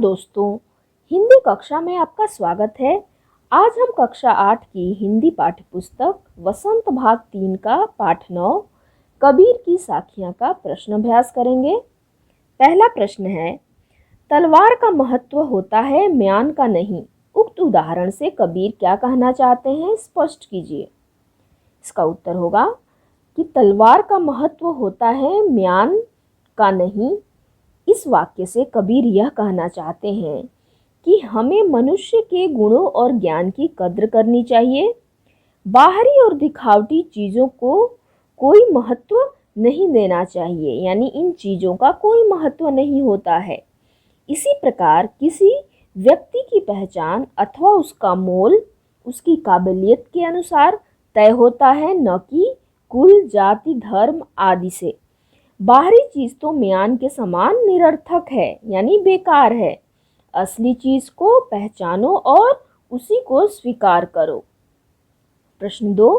दोस्तों, हिंदी कक्षा में आपका स्वागत है। आज हम कक्षा 8 की हिंदी पाठ्यपुस्तक वसंत भाग 3 का पाठ 9 कबीर की साखियां का प्रश्न अभ्यास करेंगे। पहला प्रश्न है, तलवार का महत्व होता है म्यान का नहीं। उक्त उदाहरण से कबीर क्या कहना चाहते हैं, स्पष्ट कीजिए। इसका उत्तर होगा कि तलवार का महत्व होता है म्यान का नहीं। इस वाक्य से कबीर यह कहना चाहते हैं कि हमें मनुष्य के गुणों और ज्ञान की कद्र करनी चाहिए। बाहरी और दिखावटी चीज़ों को कोई महत्व नहीं देना चाहिए, यानी इन चीज़ों का कोई महत्व नहीं होता है। इसी प्रकार किसी व्यक्ति की पहचान अथवा उसका मोल उसकी काबिलियत के अनुसार तय होता है, न कि कुल, जाति, धर्म आदि से। बाहरी चीज तो म्यान के समान निरर्थक है, यानी बेकार है। असली चीज को पहचानो और उसी को स्वीकार करो। प्रश्न 2,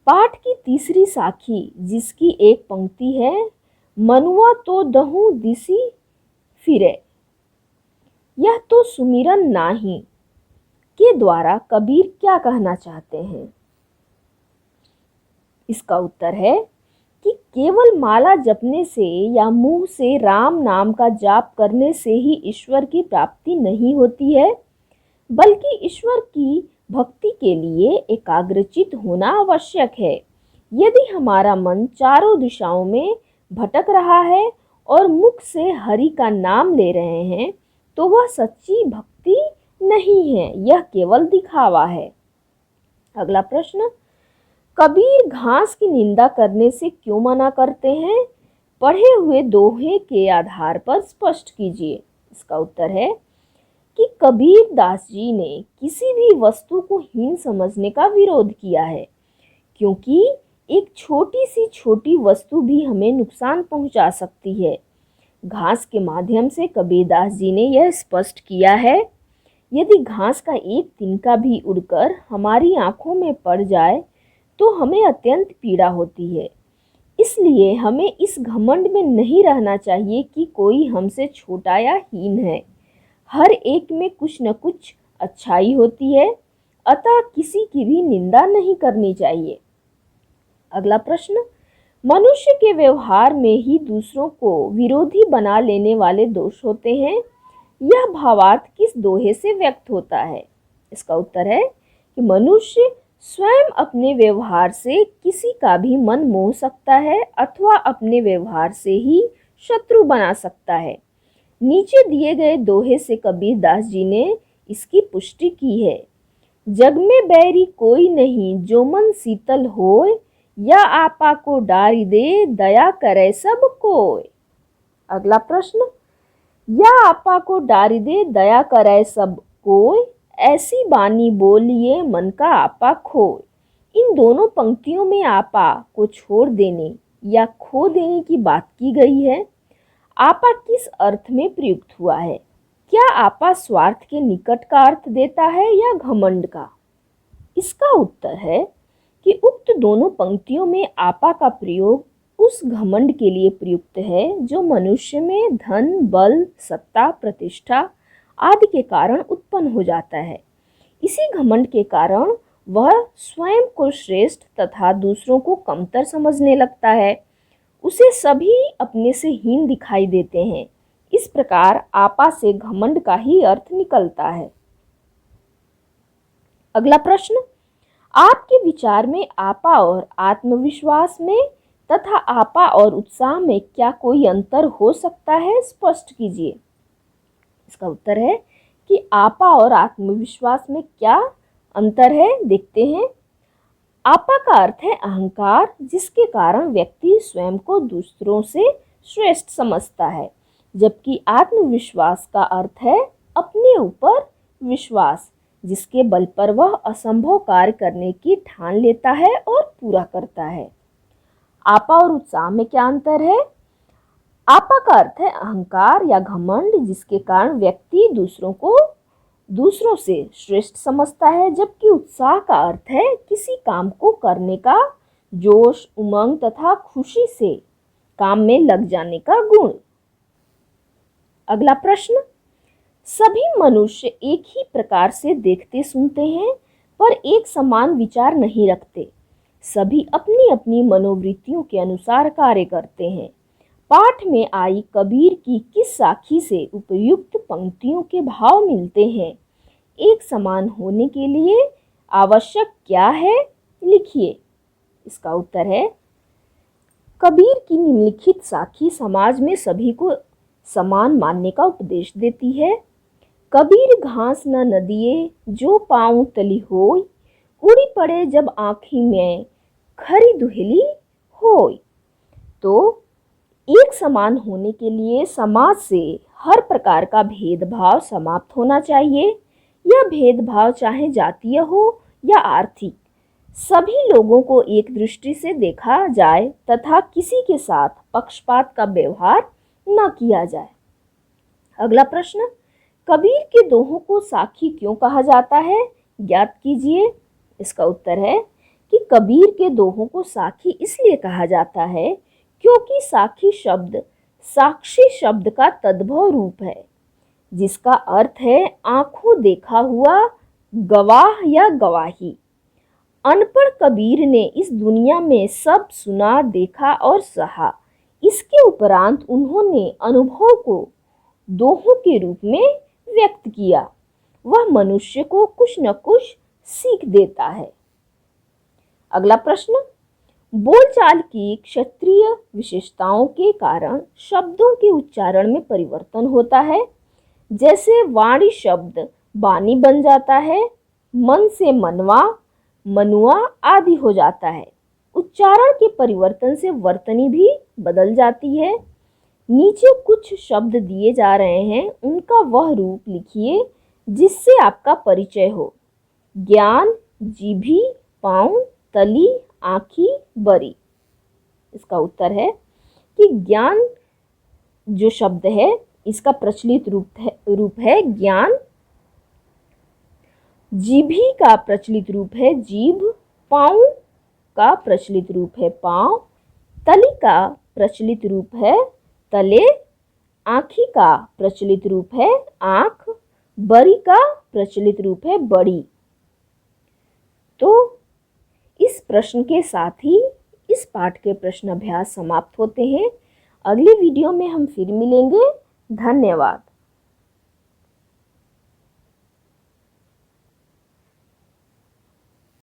पाठ की तीसरी साखी जिसकी एक पंक्ति है, मनुआ तो दहु दिसी फिरे, यह तो सुमिरन नाही, के द्वारा कबीर क्या कहना चाहते हैं। इसका उत्तर है कि केवल माला जपने से या मुंह से राम नाम का जाप करने से ही ईश्वर की प्राप्ति नहीं होती है, बल्कि ईश्वर की भक्ति के लिए एकाग्रचित होना आवश्यक है। यदि हमारा मन चारों दिशाओं में भटक रहा है और मुख से हरि का नाम ले रहे हैं, तो वह सच्ची भक्ति नहीं है, यह केवल दिखावा है। अगला प्रश्न, कबीर घास की निंदा करने से क्यों मना करते हैं? पढ़े हुए दोहे के आधार पर स्पष्ट कीजिए। इसका उत्तर है कि कबीर दास जी ने किसी भी वस्तु को हीन समझने का विरोध किया है, क्योंकि एक छोटी सी छोटी वस्तु भी हमें नुकसान पहुंचा सकती है। घास के माध्यम से कबीर दास जी ने यह स्पष्ट किया है, यदि घास का एक तिनका भी उड़कर हमारी आंखों में पड़ जाए तो हमें अत्यंत पीड़ा होती है। इसलिए हमें इस घमंड में नहीं रहना चाहिए कि कोई हमसे छोटा या हीन है। हर एक में कुछ न कुछ अच्छाई होती है, अतः किसी की भी निंदा नहीं करनी चाहिए। अगला प्रश्न, मनुष्य के व्यवहार में ही दूसरों को विरोधी बना लेने वाले दोष होते हैं। यह भावार्थ किस दोहे से व्यक्त होता है? इसका उत्तर है कि मनुष्य स्वयं अपने व्यवहार से किसी का भी मन मोह सकता है अथवा अपने व्यवहार से ही शत्रु बना सकता है। नीचे दिए गए दोहे से कबीर दास जी ने इसकी पुष्टि की है। जग में बैरी कोई नहीं, जो मन शीतल होय, या आपा को डारी दे, दया करे सब कोय। अगला प्रश्न, या आपा को डारी दे, दया करे सब कोय, ऐसी बानी बोलिए मन का आपा खोय। इन दोनों पंक्तियों में आपा को छोड़ देने या खो देने की बात की गई है। आपा किस अर्थ में प्रयुक्त हुआ है? क्या आपा स्वार्थ के निकट का अर्थ देता है या घमंड का? इसका उत्तर है कि उक्त दोनों पंक्तियों में आपा का प्रयोग उस घमंड के लिए प्रयुक्त है जो मनुष्य में धन, बल, सत्ता, प्रतिष्ठा आदि के कारण उत्पन्न हो जाता है। इसी घमंड के कारण वह स्वयं को श्रेष्ठ तथा दूसरों को कमतर समझने लगता है। उसे सभी अपने से हीन दिखाई देते हैं। इस प्रकार आपा से घमंड का ही अर्थ निकलता है। अगला प्रश्न, आपके विचार में आपा और आत्मविश्वास में तथा आपा और उत्साह में क्या कोई अंतर हो सकता है? स्पष्ट कीजिए। इसका उत्तर है कि आपा और आत्मविश्वास में क्या अंतर है, देखते हैं। आपा का अर्थ है अहंकार, जिसके कारण व्यक्ति स्वयं को दूसरों से श्रेष्ठ समझता है, जबकि आत्मविश्वास का अर्थ है अपने ऊपर विश्वास, जिसके बल पर वह असंभव कार्य करने की ठान लेता है और पूरा करता है। आपा और उत्साह में क्या अंतर है? आपा का अर्थ है अहंकार या घमंड, जिसके कारण व्यक्ति दूसरों से श्रेष्ठ समझता है, जबकि उत्साह का अर्थ है किसी काम को करने का जोश, उमंग तथा खुशी से काम में लग जाने का गुण। अगला प्रश्न, सभी मनुष्य एक ही प्रकार से देखते सुनते हैं, पर एक समान विचार नहीं रखते। सभी अपनी अपनी मनोवृत्तियों के अनुसार कार्य करते हैं। पाठ में आई कबीर की किस साखी से उपयुक्त पंक्तियों के भाव मिलते हैं? एक समान होने के लिए आवश्यक क्या है? लिखिए। इसका उत्तर है, कबीर की निम्नलिखित साखी समाज में सभी को समान मानने का उपदेश देती है। कबीर घास न नदिए जो पाँव तली होय, उड़ी पड़े जब आँखी में खरी दुहेली होय। तो एक समान होने के लिए समाज से हर प्रकार का भेदभाव समाप्त होना चाहिए। यह भेदभाव चाहे जातीय हो या आर्थिक, सभी लोगों को एक दृष्टि से देखा जाए तथा किसी के साथ पक्षपात का व्यवहार न किया जाए। अगला प्रश्न, कबीर के दोहों को साखी क्यों कहा जाता है? ज्ञात कीजिए। इसका उत्तर है कि कबीर के दोहों को साखी इसलिए कहा जाता है क्योंकि साखी शब्द साक्षी शब्द का तद्भव रूप है, जिसका अर्थ है आंखों देखा हुआ, गवाह या गवाही। अनपढ़ कबीर ने इस दुनिया में सब सुना, देखा और सहा। इसके उपरांत उन्होंने अनुभव को दोहों के रूप में व्यक्त किया। वह मनुष्य को कुछ न कुछ सीख देता है। अगला प्रश्न, बोलचाल की क्षत्रिय विशेषताओं के कारण शब्दों के उच्चारण में परिवर्तन होता है। जैसे वाणी शब्द बानी बन जाता है, मन से मनवा, मनुआ आदि हो जाता है। उच्चारण के परिवर्तन से वर्तनी भी बदल जाती है। नीचे कुछ शब्द दिए जा रहे हैं, उनका वह रूप लिखिए जिससे आपका परिचय हो। ज्ञान, जीभी, पाँव, तली, आँखी, बरी। इसका उत्तर है कि ज्ञान जो शब्द है इसका प्रचलित रूप है ज्ञान। जीभी का प्रचलित रूप है जीभ। पाँव का प्रचलित रूप है पाँव। तली का प्रचलित रूप है तले। आँखी का प्रचलित रूप है आँख। बरी का प्रचलित रूप है बड़ी। तो इस प्रश्न के साथ ही इस पाठ के प्रश्न अभ्यास समाप्त होते हैं। अगले वीडियो में हम फिर मिलेंगे। धन्यवाद।